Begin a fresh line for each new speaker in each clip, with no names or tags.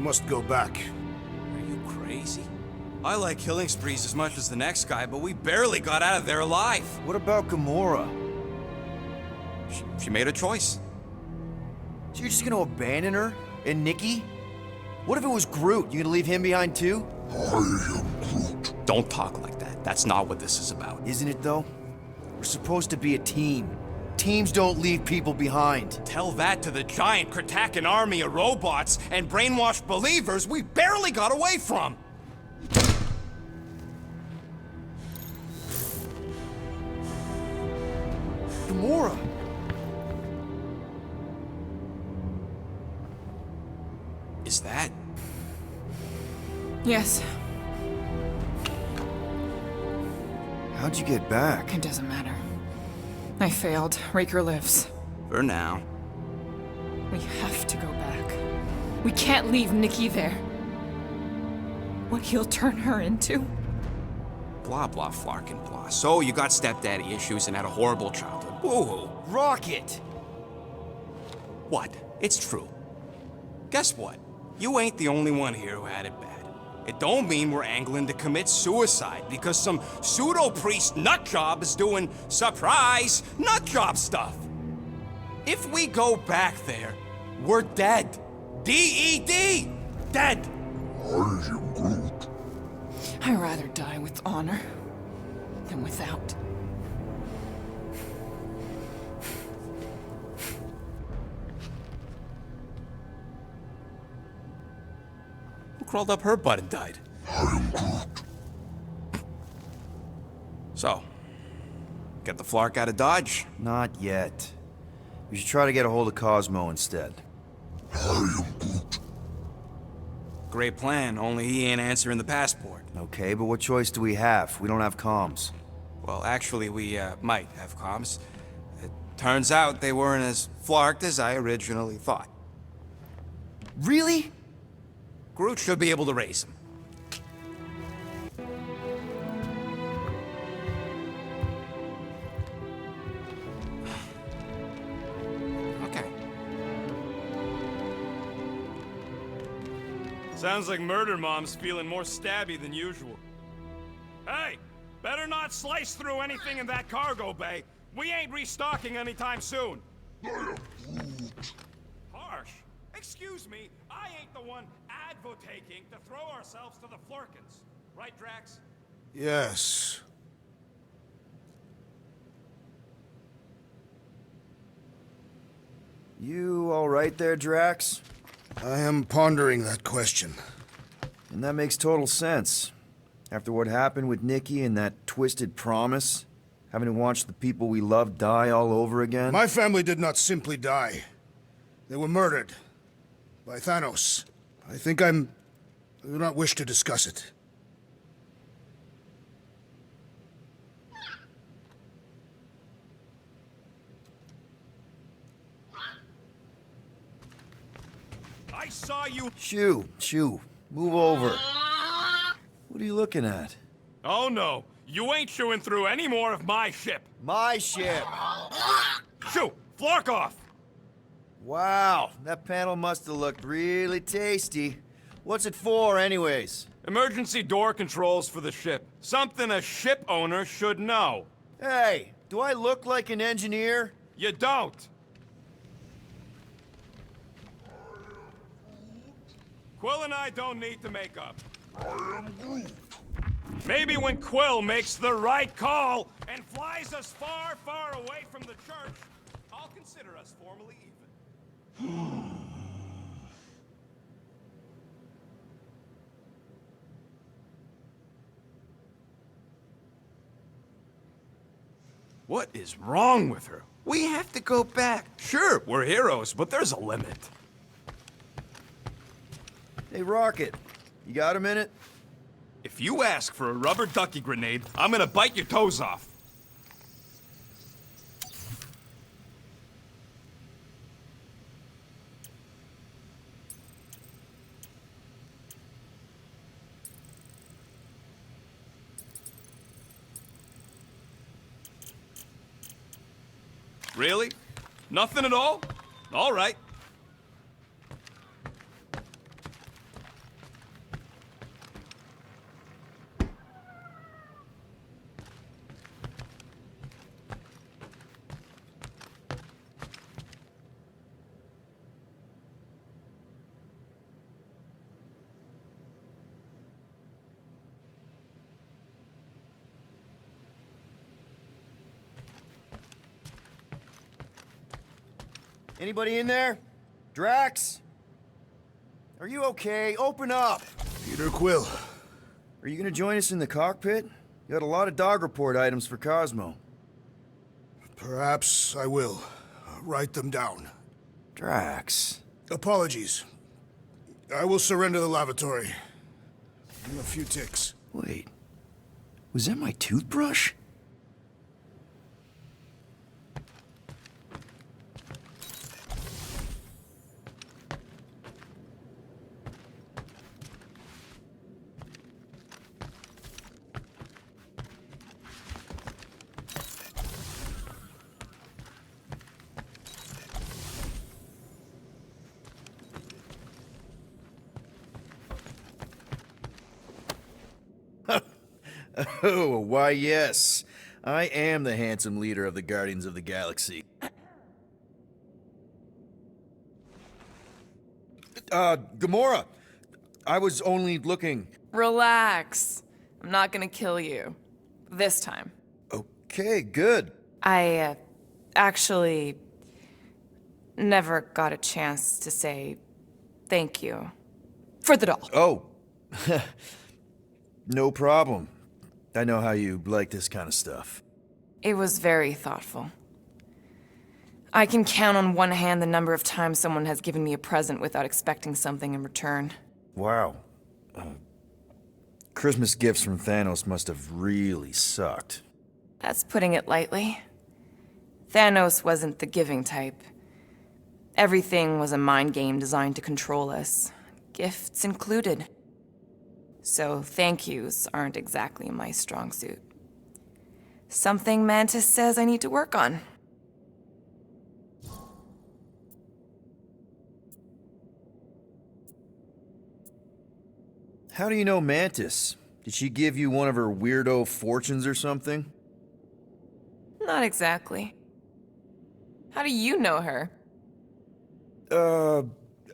must go back.
Are you crazy? I like killing sprees as much as the next guy, but we barely got out of there alive.
What about Gamora?
She made a choice.
So you're just gonna abandon her? And Nikki? What if it was Groot? You gonna leave him behind too?
I am Groot.
Don't talk like that. That's not what this is about.
Isn't it though? We're supposed to be a team. Teams don't leave people behind.
Tell that to the giant Kratakan army of robots and brainwashed believers we barely got away from.
Gamora!
Is that?
Yes,
How'd you get back?
it doesn't matter. I failed. Raker lives.
For now.
We have to go back. We can't leave Nikki there. What he'll turn her into?
Blah, blah, flarkin' blah. So you got stepdaddy issues and had a horrible childhood. Woo-hoo.
Rocket!
What? It's true. Guess what? You ain't the only one here who had it bad. It don't mean we're angling to commit suicide because some pseudo-priest nutjob is doing surprise nutjob stuff. If we go back there, we're dead. D-E-D! Dead!
I am Groot.
I'd rather die with honor than without.
Who crawled up her butt and died?
I am Groot.
So, get the Flark out of Dodge?
Not yet. We should try to get a hold of Cosmo instead.
I am Groot.
Great plan, only he ain't answering the passport.
Okay, but what choice do we have? We don't have comms.
Well, actually, we might have comms. It turns out they weren't as flarked as I originally thought.
Really?
Groot should be able to raise them. Okay.
Sounds like Murder Mom's feeling more stabby than usual. Hey, better not slice through anything in that cargo bay. We ain't restocking anytime soon.
I am Groot.
Harsh. Excuse me, I ain't the one advocating to throw ourselves to the Flurkins. Right, Drax?
Yes.
You all right there, Drax?
I am pondering that question.
And that makes total sense. After what happened with Nikki and that twisted promise, having to watch the people we love die all over again.
My family did not simply die. They were murdered. By Thanos. I do not wish to discuss it.
I saw you.
Shoo, move over. What are you looking at?
Oh no, you ain't chewing through any more of my ship.
My ship!
Shoo, Flark off.
Wow, that panel must have looked really tasty. What's it for, anyways?
Emergency door controls for the ship. Something a ship owner should know.
Hey, do I look like an engineer?
You don't. Quill and I don't need to make up.
I am Groot.
Maybe when Quill makes the right call and flies us far, far away from the church, I'll consider us formally even. What is wrong with her? We have to go back. Sure, we're heroes, but there's a limit.
Hey, Rocket, you got a minute?
If you ask for a rubber ducky grenade, I'm gonna bite your toes off. Really? Nothing at all? All right.
Anybody in there? Drax? Are you okay? Open up!
Peter Quill.
Are you gonna join us in the cockpit? You got a lot of dog report items for Cosmo.
Perhaps I will. Write them down.
Drax.
Apologies. I will surrender the lavatory. In a few ticks.
Wait. Was that my toothbrush? Oh, why yes. I am the handsome leader of the Guardians of the Galaxy. Gamora! I was only looking...
Relax. I'm not gonna kill you. This time.
Okay, good.
I, actually never got a chance to say thank you for the doll.
Oh. No problem. I know how you like this kind of stuff.
It was very thoughtful. I can count on one hand the number of times someone has given me a present without expecting something in return.
Wow. Christmas gifts from Thanos must have really sucked.
That's putting it lightly. Thanos wasn't the giving type. Everything was a mind game designed to control us, gifts included. So thank yous aren't exactly my strong suit. Something Mantis says I need to work on.
How do you know Mantis? Did she give you one of her weirdo fortunes or something?
Not exactly. How do you know her?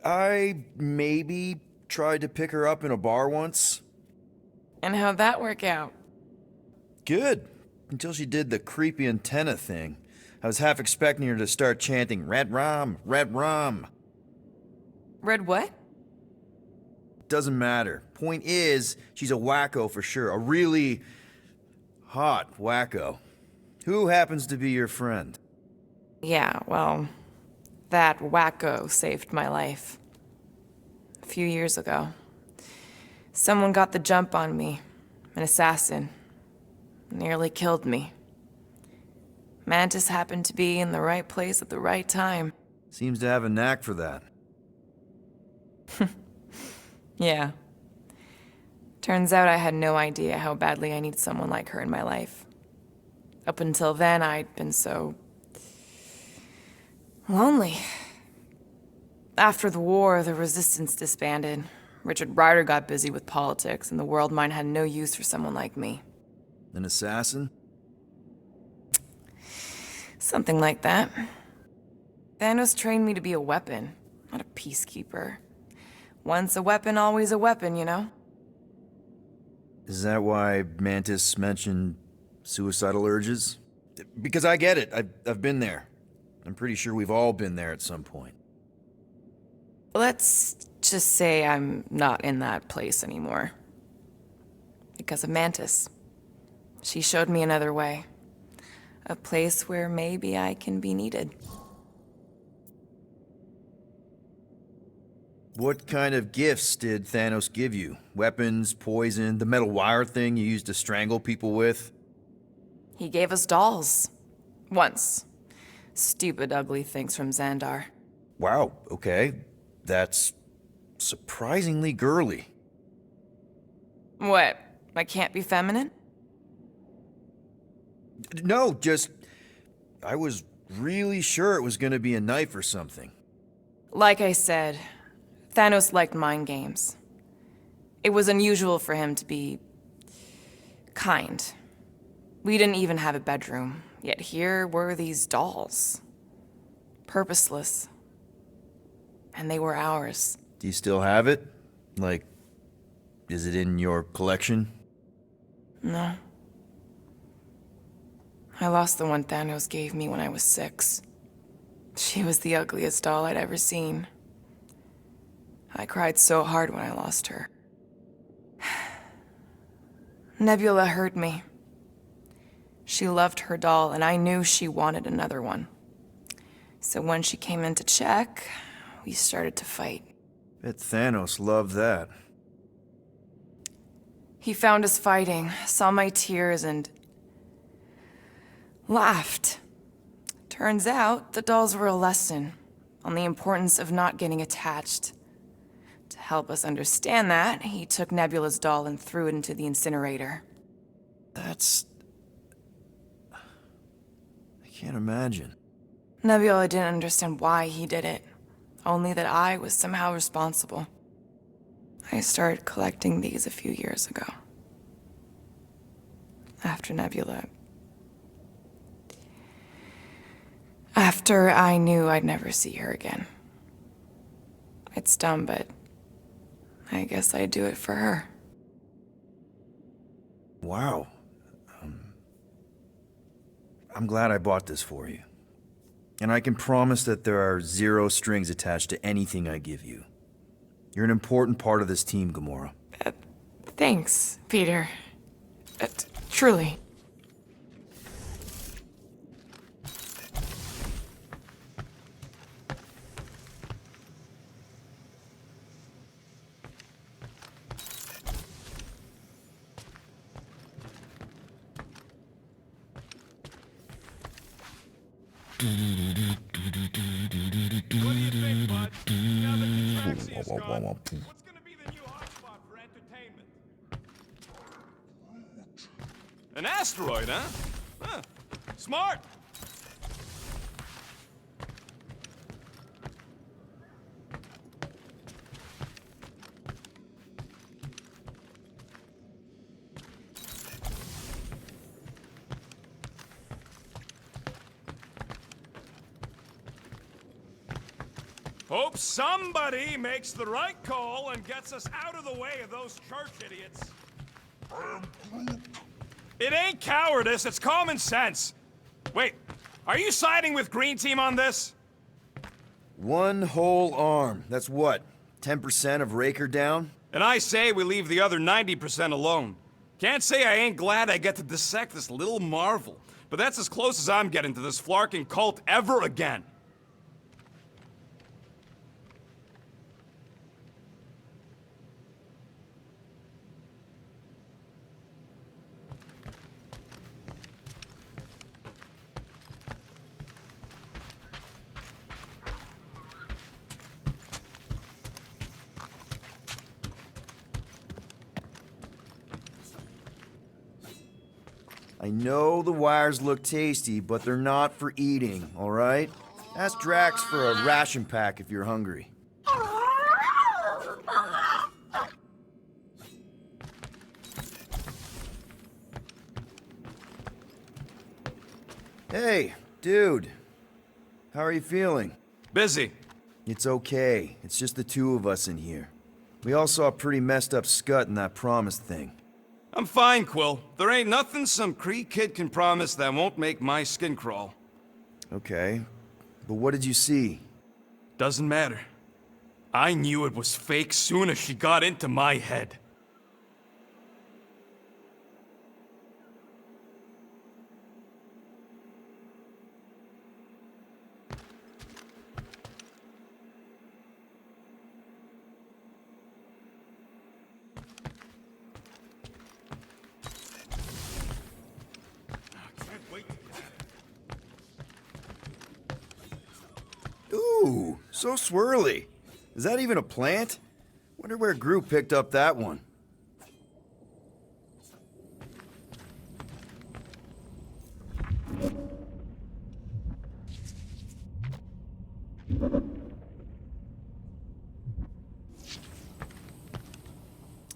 I maybe tried to pick her up in a bar once.
And how'd that work out?
Good. Until she did the creepy antenna thing. I was half expecting her to start chanting, Red Rum, Red Rum.
Red what?
Doesn't matter. Point is, she's a wacko for sure. A really hot wacko. Who happens to be your friend?
Yeah, well, that wacko saved my life. A few years ago. Someone got the jump on me. An assassin. Nearly killed me. Mantis happened to be in the right place at the right time.
Seems to have a knack for that.
Yeah. Turns out I had no idea how badly I needed someone like her in my life. Up until then, I'd been so... lonely. After the war, the resistance disbanded. Richard Ryder got busy with politics, and the world mine had no use for someone like me.
An assassin?
Something like that. Thanos trained me to be a weapon, not a peacekeeper. Once a weapon, always a weapon, you know?
Is that why Mantis mentioned suicidal urges? Because I get it. I've been there. I'm pretty sure we've all been there at some point.
Let's just say I'm not in that place anymore. Because of Mantis. She showed me another way. A place where maybe I can be needed.
What kind of gifts did Thanos give you? Weapons, poison, the metal wire thing you used to strangle people with?
He gave us dolls. Once. Stupid, ugly things from Xandar.
Wow, okay. That's surprisingly girly.
What? I can't be feminine?
No, just... I was really sure it was gonna be a knife or something.
Like I said, Thanos liked mind games. It was unusual for him to be... kind. We didn't even have a bedroom, yet here were these dolls. Purposeless. And they were ours.
Do you still have it? Like, is it in your collection?
No. I lost the one Thanos gave me when I was 6. She was the ugliest doll I'd ever seen. I cried so hard when I lost her. Nebula hurt me. She loved her doll, and I knew she wanted another one. So when she came in to check, we started to fight.
Bet Thanos loved that.
He found us fighting, saw my tears, and laughed. Turns out, the dolls were a lesson on the importance of not getting attached. To help us understand that, he took Nebula's doll and threw it into the incinerator.
That's... I can't imagine.
Nebula didn't understand why he did it, only that I was somehow responsible. I started collecting these a few years ago. After Nebula. After I knew I'd never see her again. It's dumb, but I guess I'd do it for her.
Wow. I'm glad I bought this for you. And I can promise that there are zero strings attached to anything I give you. You're an important part of this team, Gamora.
Thanks, Peter. Truly.
What do you think, bud? Now that the taxi is gone, what's gonna be the new hotspot for entertainment? An asteroid, huh? Huh. Smart. Hope somebody makes the right call and gets us out of the way of those church idiots.
I am Groot.
It ain't cowardice, it's common sense. Wait, are you siding with Green Team on this?
One whole arm. That's what? 10% of Raker down?
And I say we leave the other 90% alone. Can't say I ain't glad I get to dissect this little marvel, but that's as close as I'm getting to this flarking cult ever again.
I know the wires look tasty, but they're not for eating, all right? Ask Drax for a ration pack if you're hungry. Hey, dude. How are you feeling?
Busy.
It's okay. It's just the two of us in here. We all saw a pretty messed up scut in that promise thing.
I'm fine, Quill. There ain't nothing some Kree kid can promise that won't make my skin crawl.
Okay. But what did you see?
Doesn't matter. I knew it was fake soon as she got into my head.
Ooh, so swirly. Is that even a plant? Wonder where Groot picked up that one.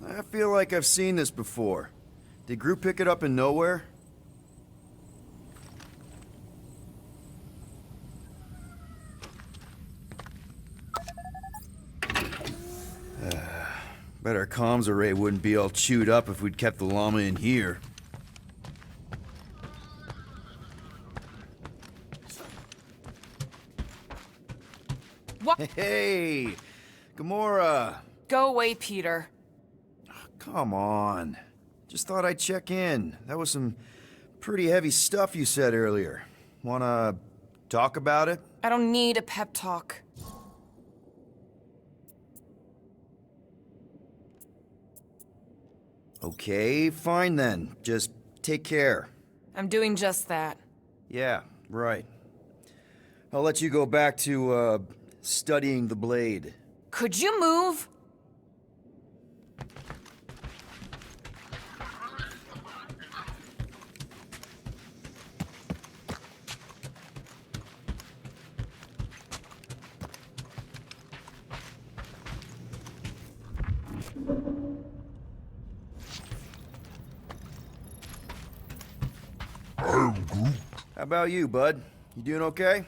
I feel like I've seen this before. Did Groot pick it up in nowhere? Bet our comms array wouldn't be all chewed up if we'd kept the llama in here.
What?
Hey, Gamora.
Go away, Peter.
Come on. Just thought I'd check in. That was some pretty heavy stuff you said earlier. Wanna talk about it?
I don't need a pep talk.
Okay, fine then. Just take care.
I'm doing just that.
Yeah, right. I'll let you go back to, studying the blade.
Could you move?
How about you, bud? You doing okay?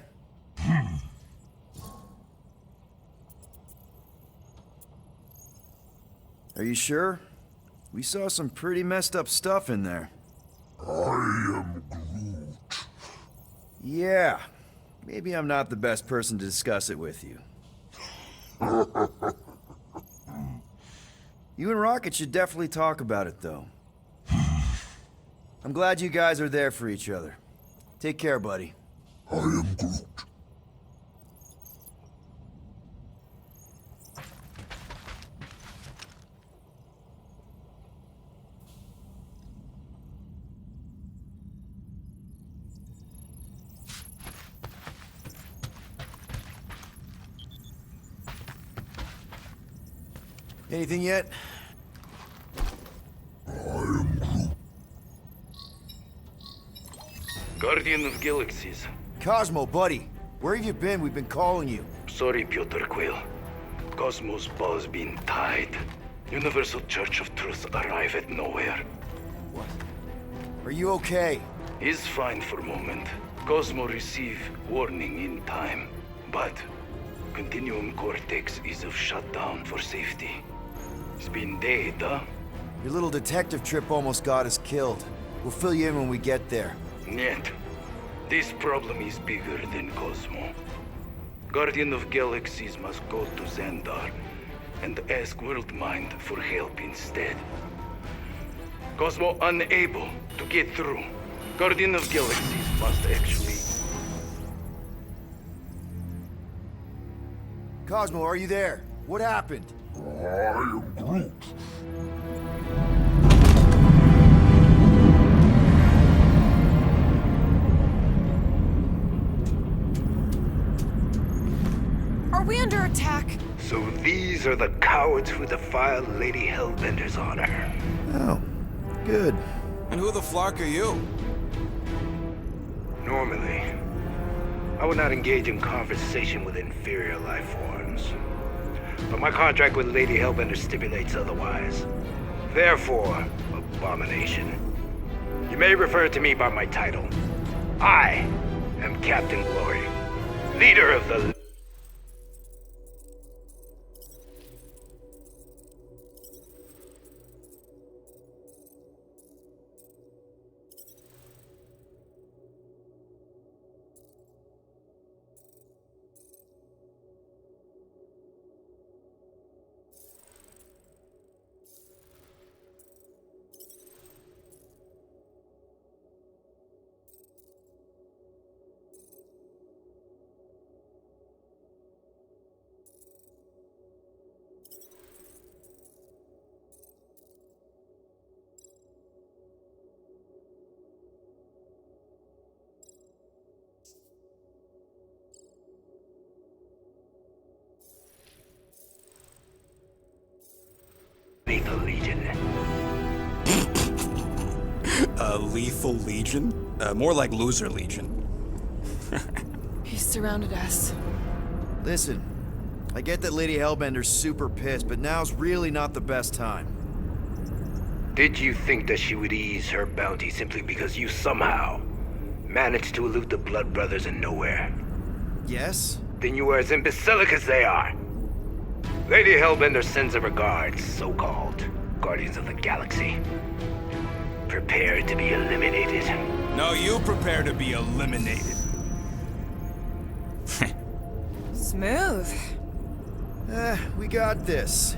Are you sure? We saw some pretty messed up stuff in there.
I am Groot.
Yeah. Maybe I'm not the best person to discuss it with you. You and Rocket should definitely talk about it, though. I'm glad you guys are there for each other. Take care, buddy.
I am Groot.
Anything yet?
Guardian of Galaxies.
Cosmo, buddy. Where have you been? We've been calling you.
Sorry, Piotr Quill. Cosmos ball's been tied. Universal Church of Truth arrive at nowhere.
What? Are you okay?
He's fine for a moment. Cosmo receive warning in time. But Continuum Cortex is of shutdown for safety. It's been dead, huh?
Your little detective trip almost got us killed. We'll fill you in when we get there.
Niet. This problem is bigger than Cosmo. Guardian of Galaxies must go to Xandar and ask Worldmind for help instead. Cosmo unable to get through. Guardian of Galaxies must actually...
Cosmo, are you there? What happened?
I am Groot.
Are we under attack?
So these are the cowards who defile Lady Hellbender's honor.
Oh, good.
And who the flark are you?
Normally, I would not engage in conversation with inferior life forms. But my contract with Lady Hellbender stipulates otherwise. Therefore, Abomination, you may refer to me by my title. I am Captain Glory, leader of the... Lethal Legion.
Lethal Legion? More like Loser Legion.
He surrounded us.
Listen, I get that Lady Hellbender's super pissed, but now's really not the best time.
Did you think that she would ease her bounty simply because you somehow managed to elude the Blood Brothers in nowhere?
Yes?
Then you are as imbecilic as they are. Lady Hellbender sends her regards, so-called Guardians of the Galaxy. Prepare to be eliminated.
No, you prepare to be eliminated.
Smooth.
We got this.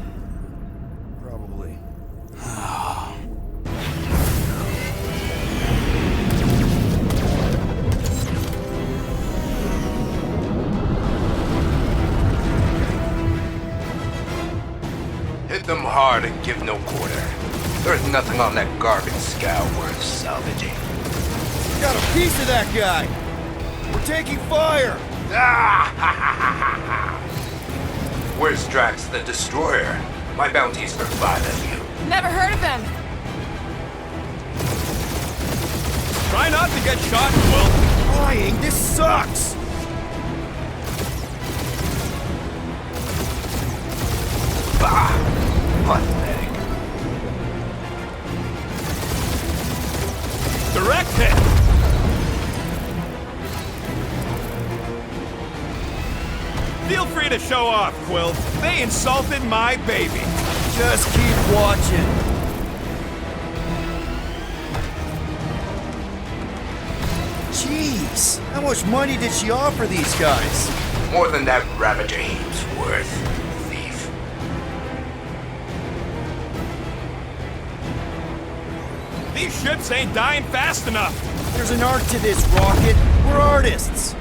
Probably.
Hit them hard and give no quarter. There's nothing on that garbage scow worth salvaging.
Got a piece of that guy! We're taking fire!
Where's Drax the Destroyer? My bounty's for 5 of you.
Never heard of him.
Try not to get shot, Quill.
Flying, this sucks!
Bah! Pathetic.
Direct hit. Feel free to show off, Quill. They insulted my baby.
Just keep watching. Jeez, how much money did she offer these guys?
More than that Ravager heap's worth, thief.
These ships ain't dying fast enough.
There's an art to this, Rocket. We're artists.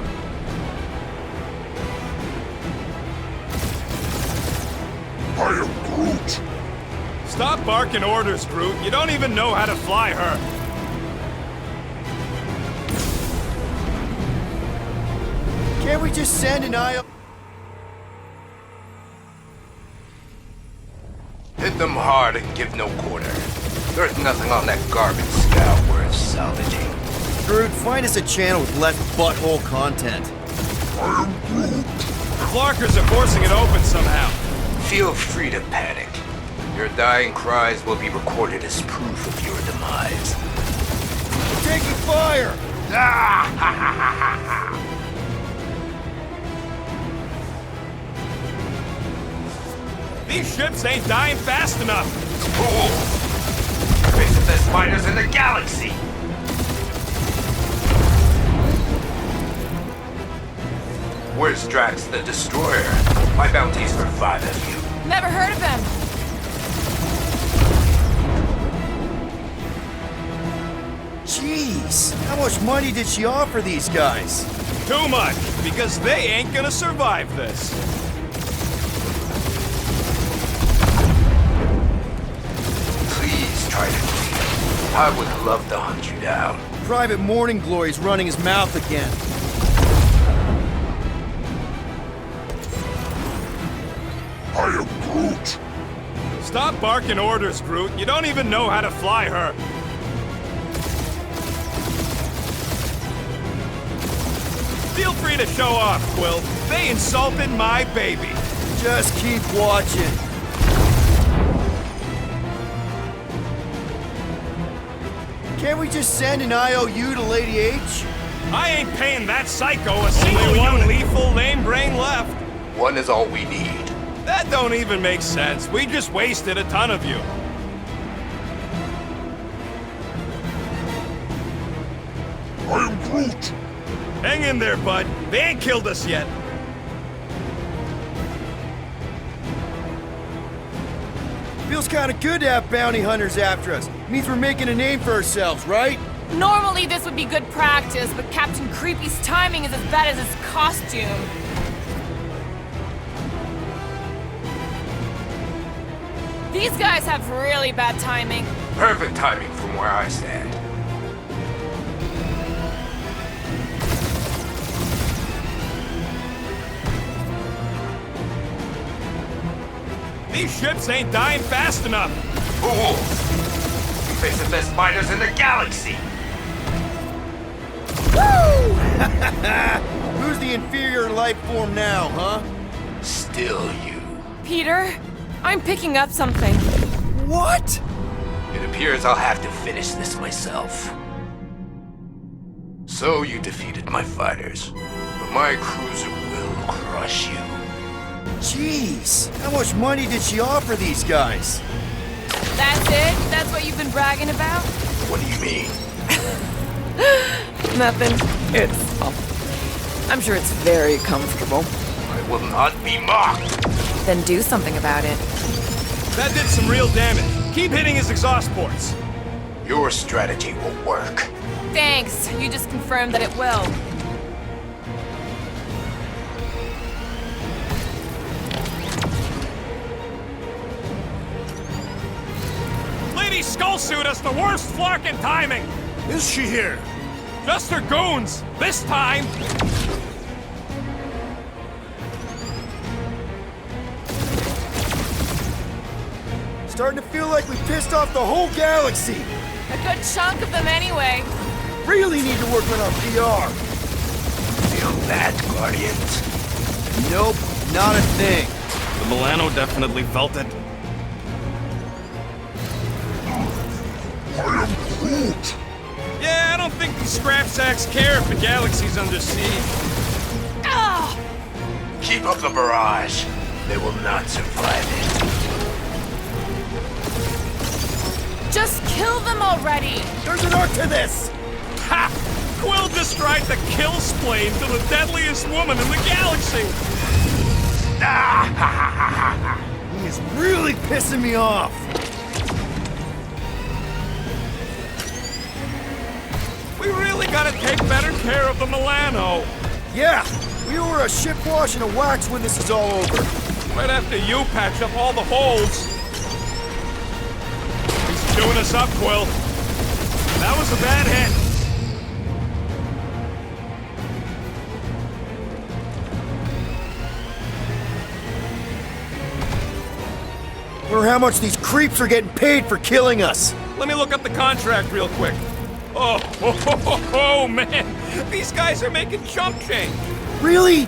I am Groot.
Stop barking orders, Groot. You don't even know how to fly her.
Can't we just send an IO?
Hit them hard and give no quarter. There's nothing on that garbage scow worth salvaging.
Groot, find us a channel with less butthole content.
I am Groot.
The Flarkers are forcing it open somehow.
Feel free to panic. Your dying cries will be recorded as proof of your demise.
We're taking fire!
These ships ain't dying fast enough.
Fool! Face of the spiders in the galaxy! Where's Drax the Destroyer? My bounty's for 5 of you.
Never heard of him.
Jeez, how much money did she offer these guys?
Too much, because they ain't gonna survive this.
Please try to leave. I would love to hunt you down.
Private Morning Glory's running his mouth again.
I am Groot.
Stop barking orders, Groot. You don't even know how to fly her. Feel free to show off, Quill. They insulted my baby.
Just keep watching. Can't we just send an IOU to Lady H?
I ain't paying that psycho a single one lethal lame brain left.
One is all we need.
That don't even make sense. We just wasted a ton of you.
I am Groot.
Hang in there, bud. They ain't killed us yet.
Feels kinda good to have bounty hunters after us. Means we're making a name for ourselves, right?
Normally this would be good practice, but Captain Creepy's timing is as bad as his costume. These guys have really bad timing.
Perfect timing from where I stand.
These ships ain't dying fast enough.
Fools! You face the best spiders in the galaxy!
Woo! Who's the inferior life form now, huh?
Still you.
Peter, I'm picking up something.
What?
It appears I'll have to finish this myself. So you defeated my fighters, but my cruiser will crush you.
Jeez, how much money did she offer these guys?
That's it? That's what you've been bragging about?
What do you mean?
Nothing. I'm sure it's very comfortable.
I will not be mocked!
Then do something about it.
That did some real damage. Keep hitting his exhaust ports.
Your strategy will work.
Thanks. You just confirmed that it will.
Lady Skullsuit has the worst flarkin' timing.
Is she here?
Just her goons. This time.
Starting to feel like we pissed off the whole galaxy.
A good chunk of them anyway.
Really need to work on our PR.
Feel that, Guardians?
Nope, not a thing.
The Milano definitely felt it.
I am Groot.
Yeah, I don't think these scrap sacks care if the galaxy's under siege.
Ah!
Keep up the barrage. They will not survive it.
Just kill them already!
There's an art to this!
Ha! Quill just tried to kill Splane to the deadliest woman in the galaxy!
He is really pissing me off.
We really gotta take better care of the Milano.
Yeah, we order a ship wash and a wax when this is all over.
Right after you patch up all the holes. He's chewing us up, Quill. That was a bad hit.
Wonder how much these creeps are getting paid for killing us.
Let me look up the contract real quick. Oh, man. These guys are making chump change.
Really?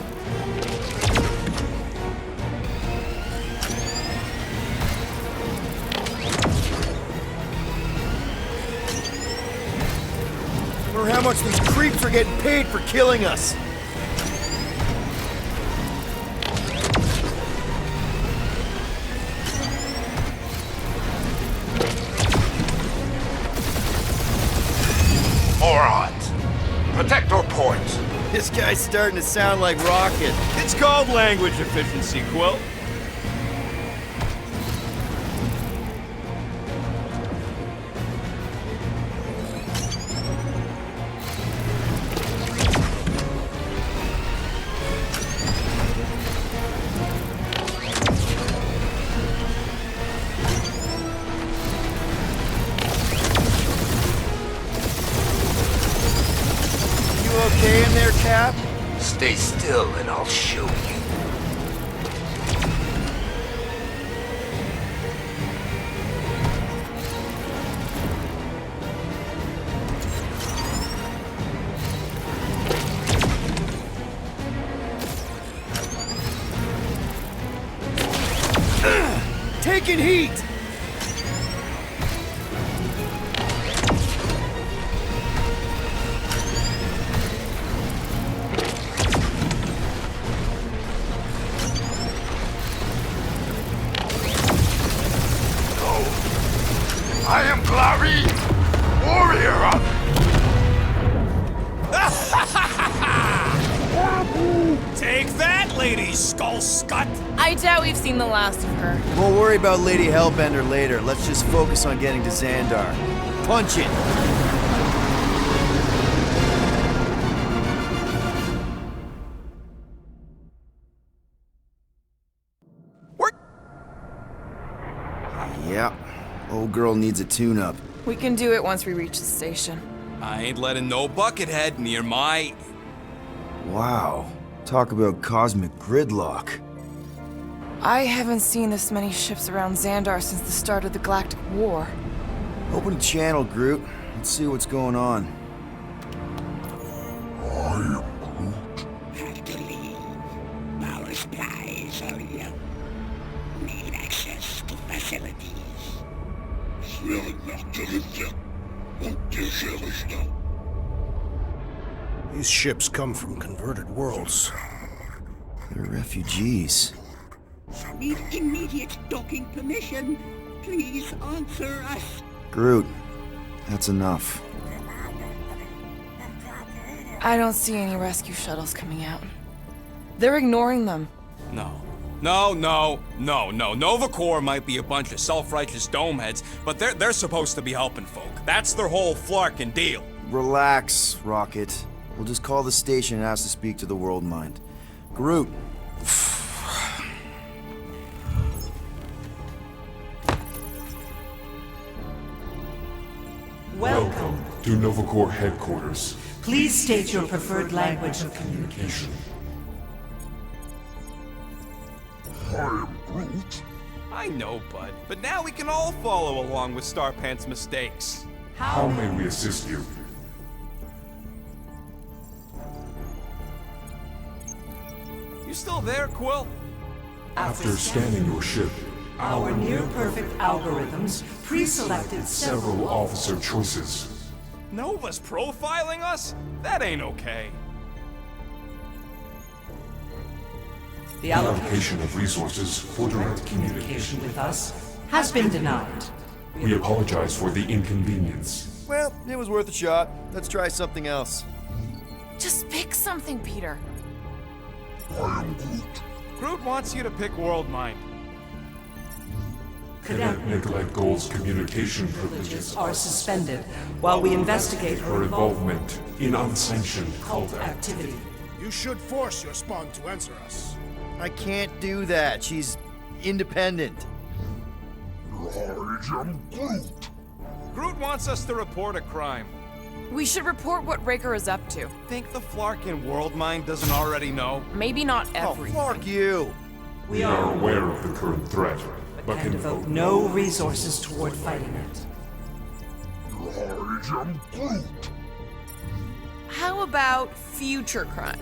Wonder how much these creeps are getting paid for killing us.
Morons! Protect our ports!
This guy's starting to sound like Rocket.
It's called language efficiency, Quill.
Okay in there, Cap?
Stay still and I'll show you.
Taking heat!
I am Clary, warrior of...
Take that, Lady Skullscut!
I doubt we've seen the last of her.
We'll worry about Lady Hellbender later. Let's just focus on getting to Xandar. Punch it! Yeah, old girl needs a tune-up.
We can do it once we reach the station.
I ain't letting no buckethead near my...
Wow, talk about cosmic gridlock.
I haven't seen this many ships around Xandar since the start of the Galactic War.
Open a channel, Groot. Let's see what's going on.
I am Groot.
Have to leave. Power supplies are low. Need access to facilities.
These ships come from converted worlds.
They're refugees.
Need immediate docking permission. Please answer us.
Groot, that's enough.
I don't see any rescue shuttles coming out. They're ignoring them.
No, No. Nova Corps might be a bunch of self-righteous domeheads, but they're supposed to be helping folk. That's their whole flarkin' deal.
Relax, Rocket. We'll just call the station and ask to speak to the World Mind. Groot.
Welcome
To Nova Corps headquarters.
Please state your preferred language of communication.
I am Groot.
I know, bud, but now we can all follow along with Starpant's mistakes.
How may we assist you?
You still there, Quill?
After scanning your ship,
Our near-perfect algorithms pre-selected
several officer choices.
Nova's profiling us? That ain't okay.
The
Allocation of resources for direct
communication with us has been denied.
We apologize for the inconvenience.
Well, it was worth a shot. Let's try something else.
Just pick something, Peter.
I am Groot.
Groot wants you to pick World Mind.
Cadet Nicolette Gold's communication privileges
Are suspended while we investigate
her involvement in unsanctioned cult
activity.
You should force your spawn to answer us.
I can't do that. She's independent.
I am Groot.
Groot wants us to report a crime.
We should report what Raker is up to.
Think the Flarkin World Mind doesn't already know?
Maybe not
Oh,
everything.
fuck you.
We are aware of the current threat, but
And devote no resources toward fighting it.
I am Groot.
How about future crime?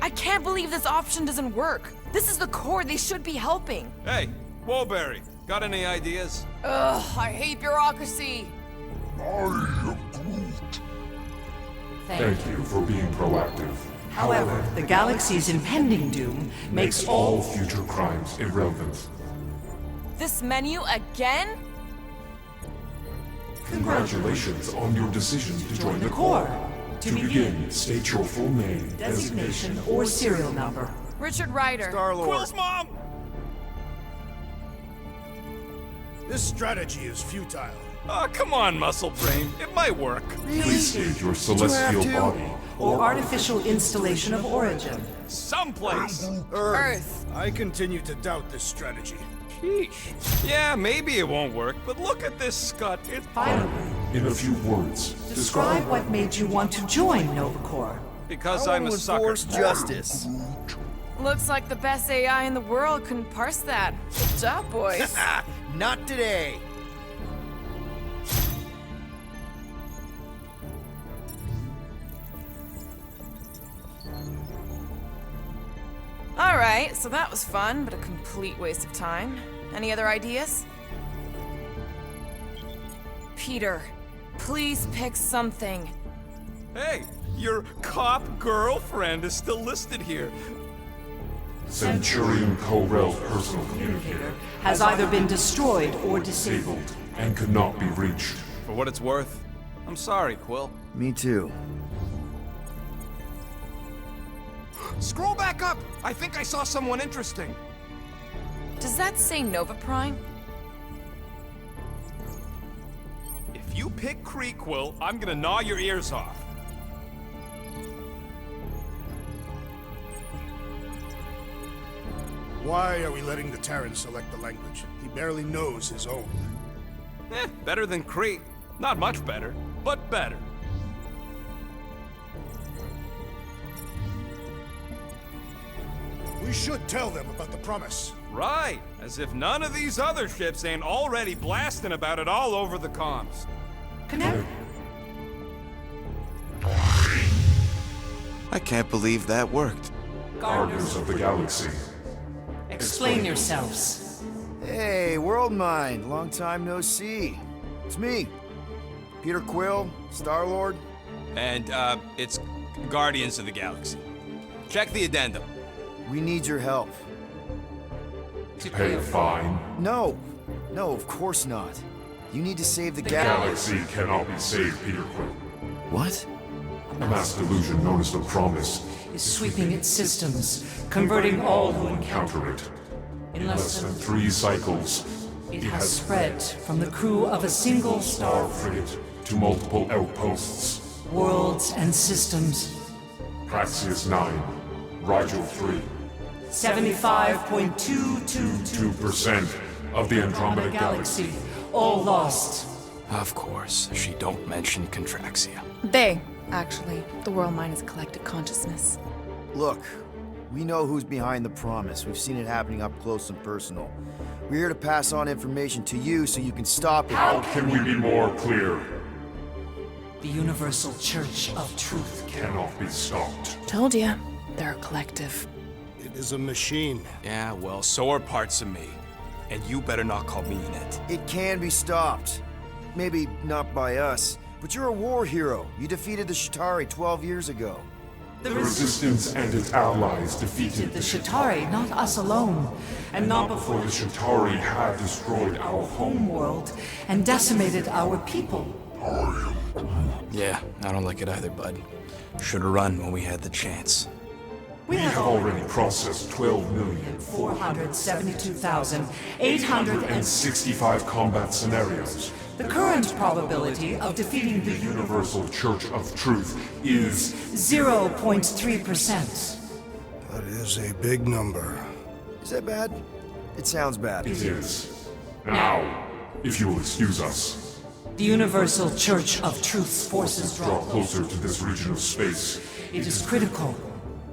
I can't believe this option doesn't work. This is the core. They should be helping.
Hey, Woolberry, got any ideas?
Ugh, I hate bureaucracy.
I am Groot.
Thank
Thank you for being proactive.
However, the galaxy's impending doom makes all
future crimes irrelevant.
This menu again?
Congratulations on your decision to join the
core.
Corps. To begin, state your full name,
Designation or serial number.
Richard Ryder.
Star-Lord.
Quill's mom!
This strategy is futile.
Oh, come on, Muscle Brain. It might work.
please state your celestial
to?
body.
Or artificial installation of origin.
Someplace.
Earth.
I continue to doubt this strategy.
Sheesh. Yeah, maybe it won't work, but look at this scut. It's
Finally,
In a few words,
describe what made you want to join Nova Corps.
because
I
I'm a
want to
sucker.
enforce justice.
Looks like the best AI in the world couldn't parse that. Good job, boys.
Not today.
All right, so that was fun, but a complete waste of time. Any other ideas? Peter, please pick something.
Hey, your cop girlfriend is still listed here.
Centurion Co-Rel's personal communicator
Has either been destroyed or disabled.
disabled and could not be reached.
For what it's worth, I'm sorry, Quill.
Me too.
Scroll back up! I think I saw someone interesting.
Does that say Nova Prime?
If you pick Kree, Quill, I'm gonna gnaw your ears off.
Why are we letting the Terran select the language? He barely knows his own.
Better than Kree. Not much better, but better.
We should tell them about the promise.
Right, as if none of these other ships ain't already blasting about it all over the comms.
Connect.
I can't believe that worked.
Guardians of the Galaxy.
Explain yourselves.
Hey, World Mind. Long time no see. It's me. Peter Quill, Star-Lord.
And, it's Guardians of the Galaxy. Check the addendum.
We need your help.
Pay a fine.
No. No, of course not. You need to save the
The
galaxy.
Galaxy cannot be saved, Peter Quill.
What?
A mass delusion known as the Promise
Is sweeping its systems, converting all who encounter
counter it.
In
less than 3 cycles,
it has spread from the crew of a single
star
star,
frigate to multiple outposts.
worlds and systems.
Praxius 9, Rigel 3.
75.222
2% of the Andromeda Galaxy.
all lost.
Of course, she don't mention Contraxia.
They, actually. The world mind is a collective consciousness.
Look, we know who's behind the promise. We've seen it happening up close and personal. We're here to pass on information to you so you can stop it.
How can we be more clear?
The Universal Church of Truth.
Cannot be stopped.
Told ya. They're a collective.
It is a machine.
Yeah, well, so are parts of me. And you better not call me in it.
It can be stopped. Maybe not by us, but you're a war hero. You defeated the Shatari 12 years ago.
The Resistance and its allies defeated
The Shatari, not us alone, and not
before
before
the Shatari had destroyed our home.
homeworld and decimated our people.
Yeah, I don't like it either, bud. Should've run when we had the chance.
We have already processed
472,865
12,465 combat scenarios.
The current probability of defeating the
Universal Church of Truth is
0.3%.
That is a big number.
Is that bad? It sounds bad.
It is. Now, if you will excuse us,
The Universal Church of Truth's forces
draw closer to this region of space.
It is critical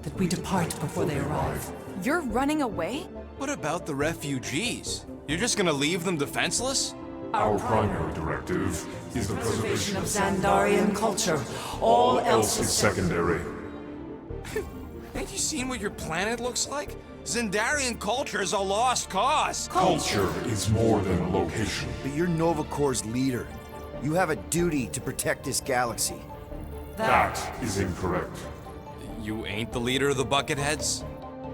that we depart before they arrive.
You're running away?
What about the refugees? You're just gonna leave them defenseless?
Our primary directive is the preservation
Of
of
Xandarian culture, all else
is
is
secondary.
Ain't you seen what your planet looks like? Xandarian culture is a lost cause.
Culture is more than a location.
But you're Nova Corps' leader. You have a duty to protect this galaxy.
That is incorrect.
You ain't the leader of the Bucketheads?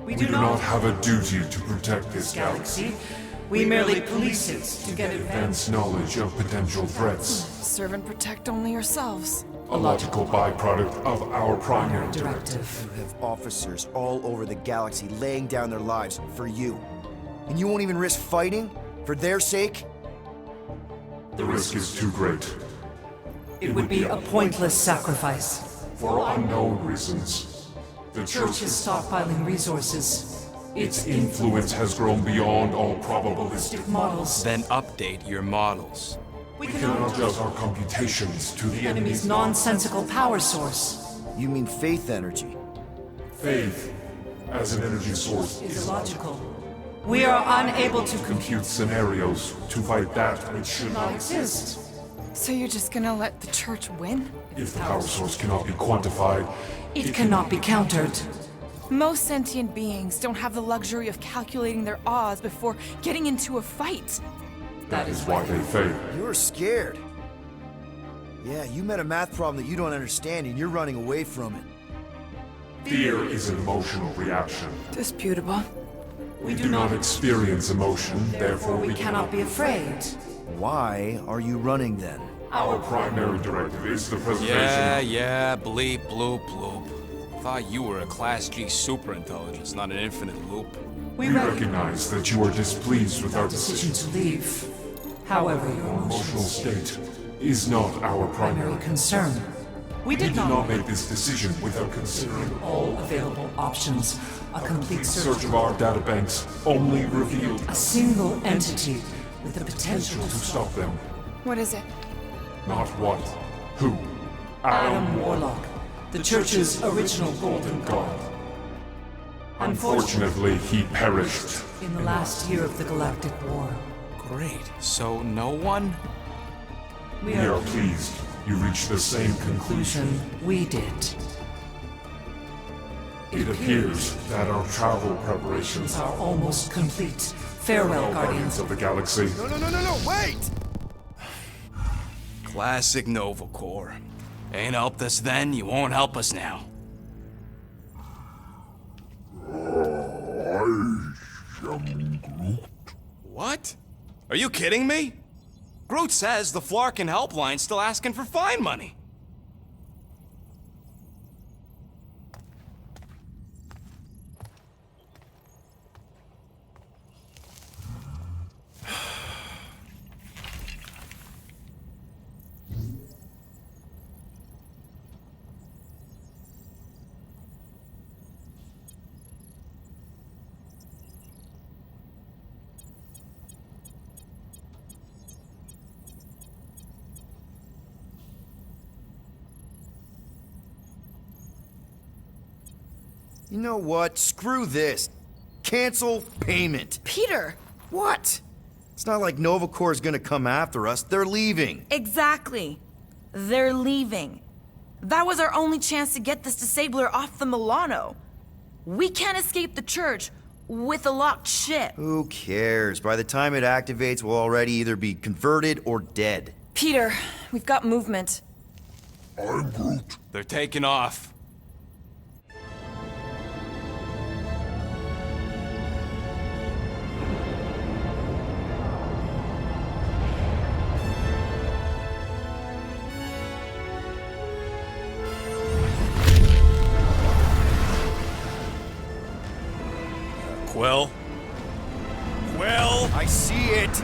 We
We do not have a duty to protect this galaxy.
galaxy. We merely police it to get
Advance knowledge of potential threats.
Serve and protect only yourselves.
A logical byproduct of our primary directive.
directive.
You have officers all over the galaxy laying down their lives for you. And you won't even risk fighting? For their sake?
The risk is too great.
It would be a pointless sacrifice.
For unknown reasons. The
Church is stockpiling resources.
Its influence has grown beyond all probabilistic.
Models.
Then update your models.
We
We cannot adjust our computations to the
enemy's
enemy's
nonsensical power source
You mean faith energy?
faith as an energy source
is
is
illogical. We are unable to
compute scenarios to fight that which should
not
not
exist.
So you're just gonna let the church win?
If the power source cannot be quantified,
It cannot be countered.
Most sentient beings don't have the luxury of calculating their odds before getting into a fight.
that is why they fail.
You're scared. Yeah, you met a math problem that you don't understand and you're running away from it.
Fear is an emotional reaction.
Disputable.
We do not experience emotion, therefore
We cannot be afraid.
Why are you running then?
Our primary directive is the preservation.
Yeah, bleep, bloop, bloop. Thought you were a Class G superintelligence, not an infinite loop.
We recognize that you are displeased with our
Decision
decision.
to leave. However, your
Emotional
emotions
state is not our
primary
primary.
concern. We
We
did
did not
not
make this decision without considering
all available options. A complete
search
search
of our databanks only revealed
a single entity with the potential
to
to
stop them.
What is it?
Not what, who.
Adam Warlock, the Church's original Golden God.
Unfortunately, he perished.
In the last year of the Galactic War,
Great. So no one?
we
We are
are
pleased you reached the same conclusion.
we did.
It appears that our travel preparations
Are almost complete. Farewell, Guardians.
of the Galaxy.
No, wait!
Classic Nova Corps. Ain't helped us then, you won't help us now. What? Are you kidding me? Groot says the Flarkin helpline's still asking for fine money.
You know what? Screw this. Cancel payment.
Peter!
What? It's not like Nova Corps is gonna come after us. They're leaving.
Exactly. They're leaving. That was our only chance to get this disabler off the Milano. We can't escape the church with a locked ship.
Who cares? By the time it activates, we'll already either be converted or dead.
Peter, we've got movement.
I'm Groot.
They're taking off.
Quill? Quill?
I see it!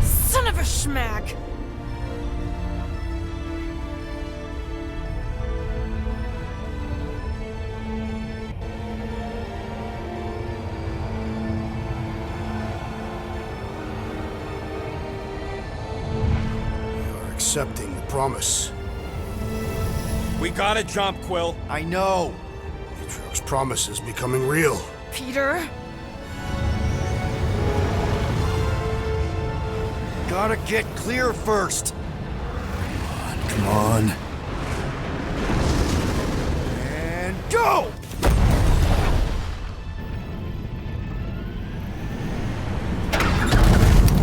Son of a schmack!
You're accepting the promise.
We gotta jump, Quill.
I know!
Atriox's promise is becoming real.
Peter?
Gotta get clear first.
Come on.
And go!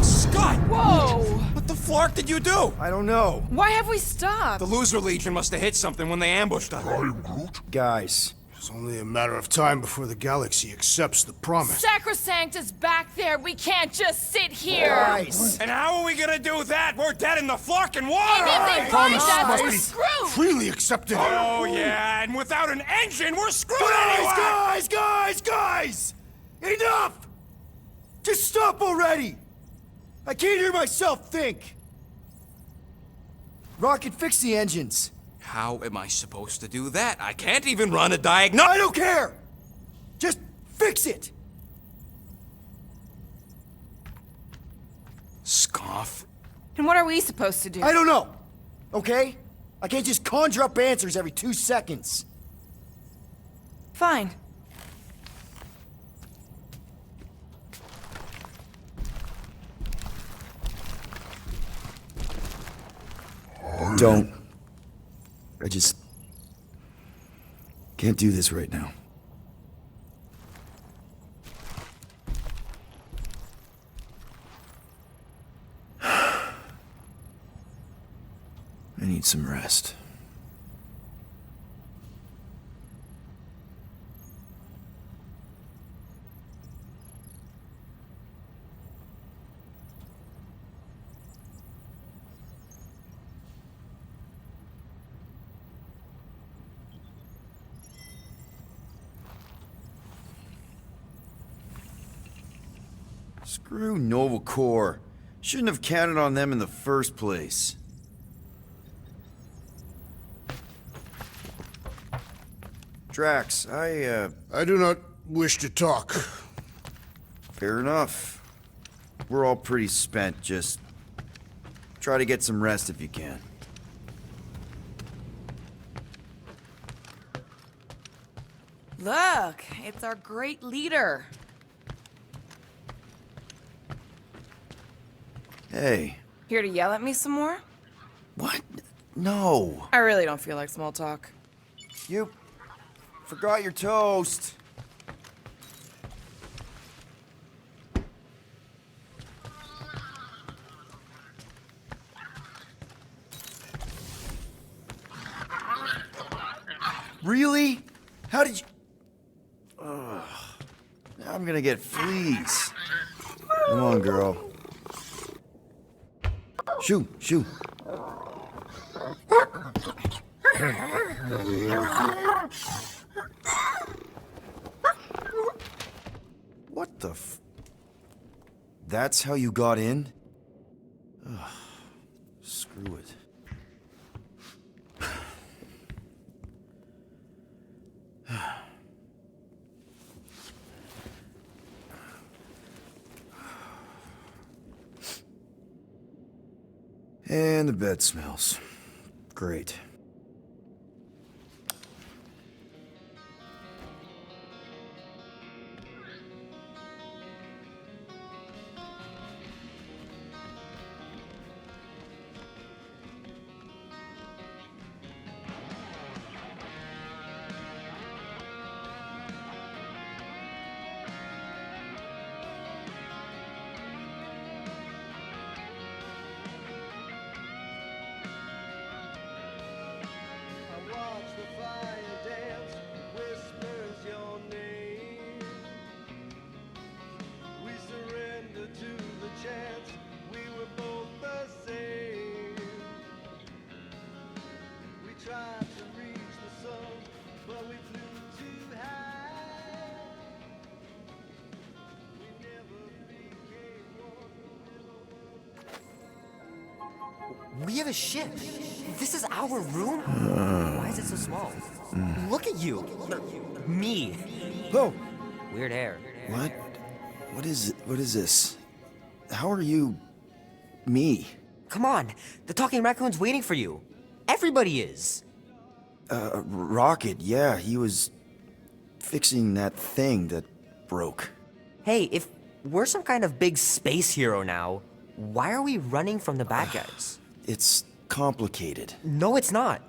Scott!
Whoa!
What the flark did you do?
I don't know.
Why have we stopped?
The Loser Legion must have hit something when they ambushed us.
I'm Groot.
Guys,
It's only a matter of time before the galaxy accepts the promise.
Sacrosanct is back there. We can't just sit here.
guys!
And how are we gonna do that? We're dead in the fucking water!
And if they find
Promise
us,
must
we're
be
screwed.
freely accepted.
Oh, yeah, and without an engine, we're screwed anyway!
Guys! Enough! Just stop already! I can't hear myself think! Rocket, fix the engines.
How am I supposed to do that? I can't even run a diagnostic.
I don't care! Just fix it!
Scoff.
And what are we supposed to do?
I don't know, okay? I can't just conjure up answers every 2 seconds.
Fine.
Don't. I just can't do this right now. I need some rest. Screw Nova Corps. Shouldn't have counted on them in the first place. Drax,
I do not wish to talk.
fair enough. We're all pretty spent, just try to get some rest if you can.
Look, it's our great leader.
Hey,
Here to yell at me some more?
what? No.
I really don't feel like small talk.
You forgot your toast. Really? How did you... Ugh. Now I'm gonna get fleas. Come on, girl. Shoo, shoo. What the f... That's how you got in? Ugh. Screw it. And the bed smells. Great.
We have a ship. This is our room? Why is it so small? Look at you. Me.
Oh!
Weird hair.
What? What is this? How are you... me?
Come on. The talking raccoon's waiting for you. Everybody is.
Rocket, yeah, he was... fixing that thing that broke.
Hey, if we're some kind of big space hero now, why are we running from the bad guys?
It's complicated.
No, it's not.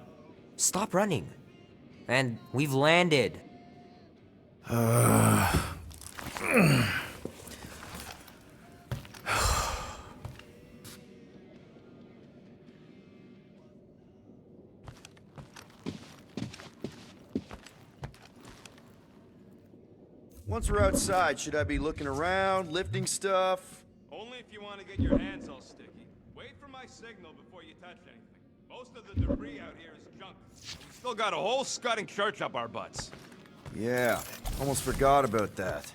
Stop running. And we've landed.
Once we're outside, should I be looking around, lifting stuff?
Only if you want to get your hands all sticky. Wait for my signal before you touch anything. Most of the debris out here is junk. We still got a whole scudding church up our butts.
Yeah, almost forgot about that.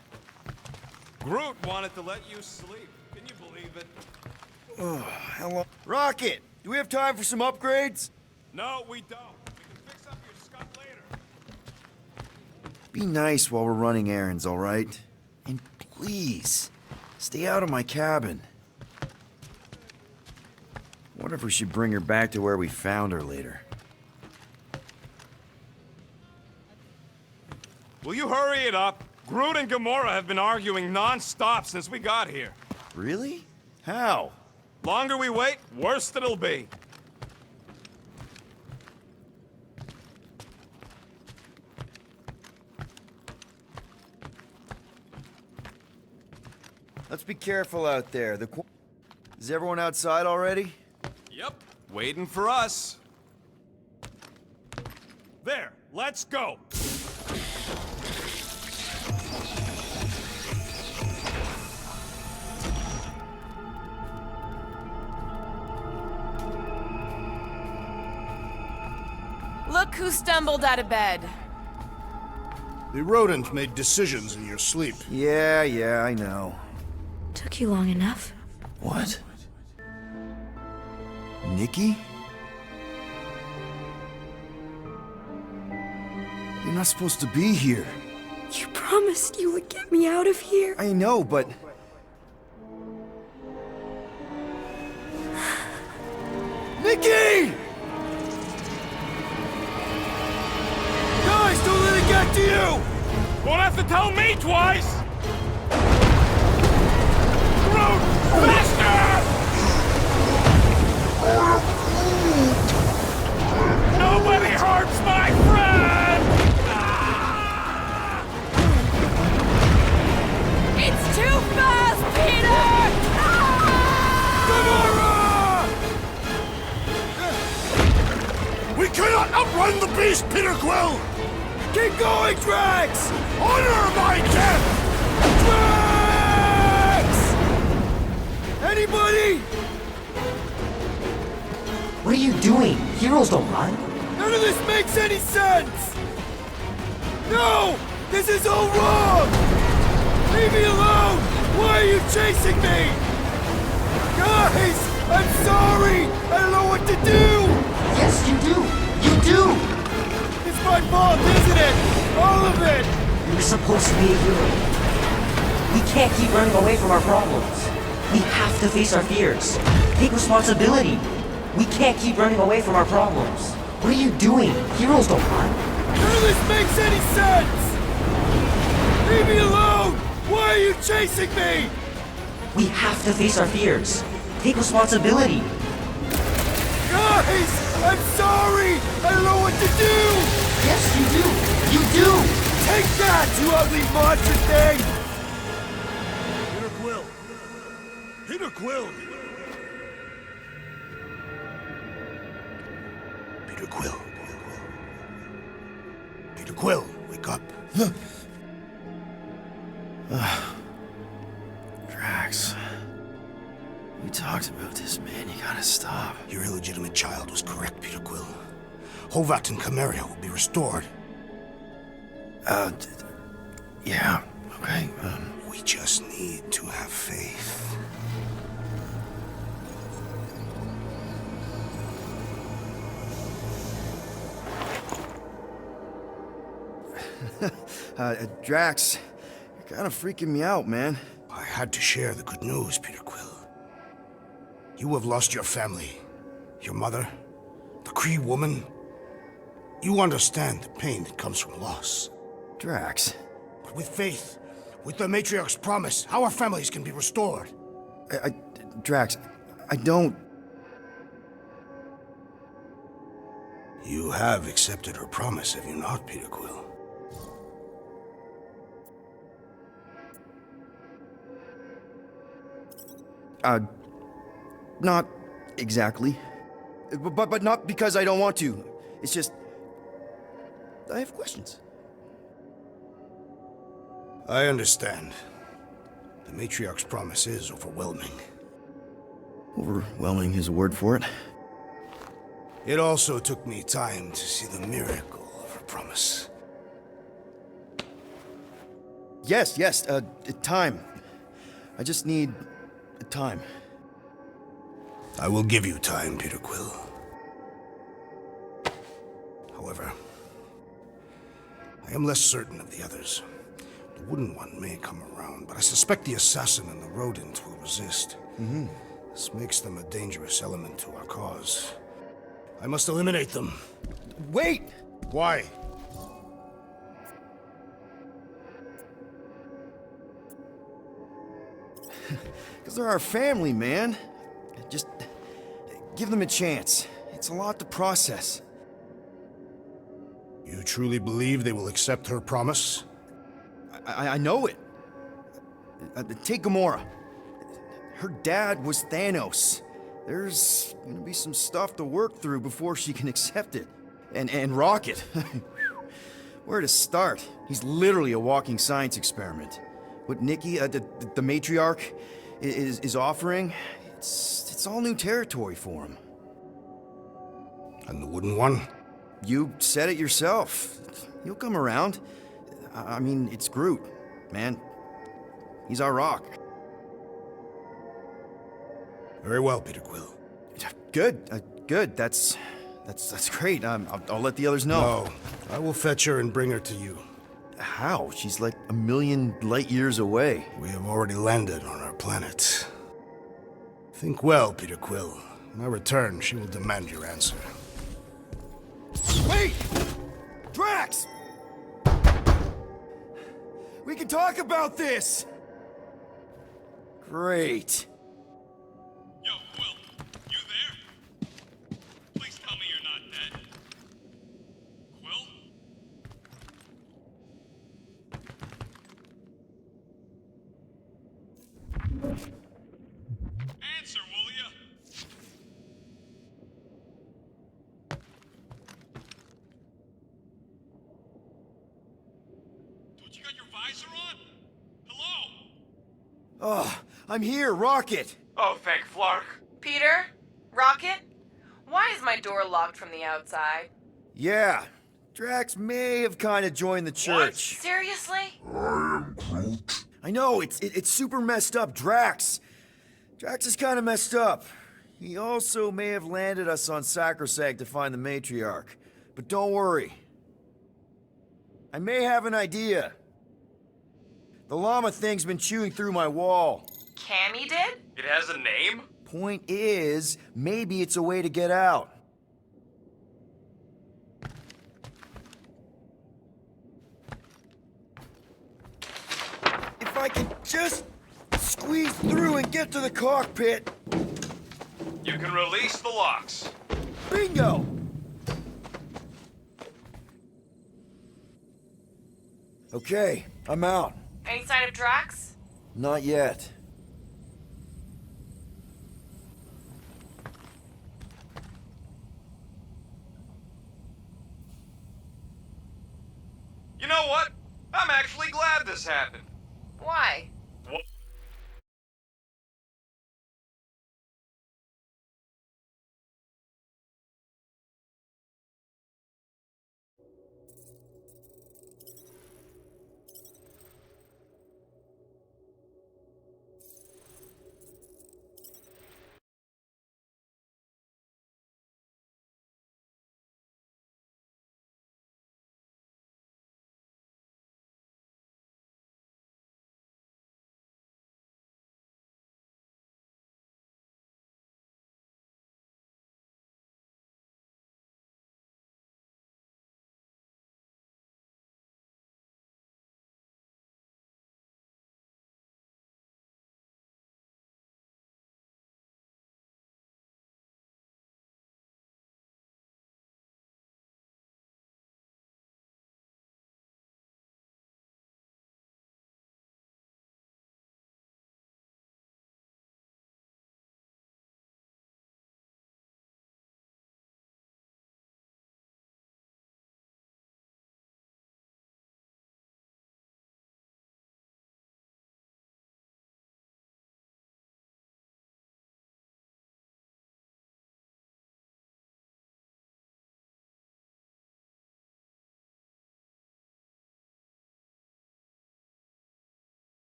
Groot wanted to let you sleep. Can you believe it?
Hello. Rocket, do we have time for some upgrades?
No, we don't. We can fix up your scuff later.
Be nice while we're running errands, all right? And please, stay out of my cabin. Wonder if we should bring her back to where we found her later.
Will you hurry it up? Groot and Gamora have been arguing non-stop since we got here.
Really? How?
Longer we wait, worse it'll be.
Let's be careful out there. Is everyone outside already?
Yep, waiting for us. There, let's go.
Look who stumbled out of bed.
The rodent made decisions in your sleep.
Yeah, I know.
Took you long enough.
What? Nikki? You're not supposed to be here.
You promised you would get me out of here.
I know, but... Nikki! Guys, don't let it get to you!
Won't have to tell me twice! Groot, faster! Nobody hurts my friend!
It's too fast, Peter!
We cannot outrun the beast, Peter Quill!
Keep going, Drax!
Honor my death!
Drax! Anybody?
What are you doing? Heroes don't run.
None of this makes any sense! No! This is all wrong! Leave me alone! Why are you chasing me? Guys! I'm sorry! I don't know what to do!
Yes, you do! You do!
It's my fault, isn't it? All of it!
You're supposed to be a hero. We can't keep running away from our problems. We have to face our fears. Take responsibility. We can't keep running away from our problems. What are you doing? Heroes don't run.
None of this makes any sense! Leave me alone! Why are you chasing me?
We have to face our fears. Take responsibility.
Guys! I'm sorry! I don't know what to do!
Yes, you do! You do!
Take that, you ugly monster thing!
Peter Quill! Peter Quill! Peter Quill. Peter Quill, wake up.
Drax. We talked about this, man. You gotta stop.
Your illegitimate child was correct, Peter Quill. Hovat and Chimeria will be restored.
Yeah, okay,
We just need to have faith.
Drax, you're kind of freaking me out, man.
I had to share the good news, Peter Quill. You have lost your family. Your mother, the Kree woman. You understand the pain that comes from loss.
Drax.
But with faith, with the Matriarch's promise, our families can be restored.
Drax, I don't...
You have accepted her promise, have you not, Peter Quill?
Not exactly. But not because I don't want to. It's just... I have questions.
I understand. The Matriarch's promise is overwhelming.
Overwhelming is a word for it.
It also took me time to see the miracle of her promise.
Yes, time. I just need... time.
I will give you time, Peter Quill. However, I am less certain of the others. The Wooden One may come around, but I suspect the assassin and the rodent will resist. This makes them a dangerous element to our cause. I must eliminate them.
Wait!
Why?
Because they're our family, man. Just give them a chance. It's a lot to process.
You truly believe they will accept her promise?
I know it. Take Gamora. Her dad was Thanos. There's gonna be some stuff to work through before she can accept it. And Rocket. Where to start? He's literally a walking science experiment. What Nikki, the matriarch, is offering, it's all new territory for him.
And the Wooden One?
You said it yourself. He'll come around. I mean, it's Groot, man. He's our rock.
Very well, Peter Quill.
Good. That's great. I'll let the others know.
No, I will fetch her and bring her to you.
How? She's like a million light years away.
We have already landed on our planet. Think well, Peter Quill. When I return, she will demand your answer.
Wait! Drax! We can talk about this! Great.
Yo, Quill, you there? Please tell me you're not dead. Quill? Answer, will ya? Dude, you got your visor on? Hello?
Oh, I'm here, Rocket!
Oh, thank Flark.
Peter? Rocket? Why is my door locked from the outside?
Yeah, Drax may have kind of joined the church.
Seriously?
I know, it's super messed up, Drax is kind of messed up. He also may have landed us on Sacrosanct to find the Matriarch. But don't worry. I may have an idea. The llama thing's been chewing through my wall.
Cammy did?
It has a name?
Point is, maybe it's a way to get out. If I can just squeeze through and get to the cockpit.
You can release the locks.
Bingo! Okay, I'm out.
Any sign of Drax?
Not yet.
You know what? I'm actually glad this happened.
Why?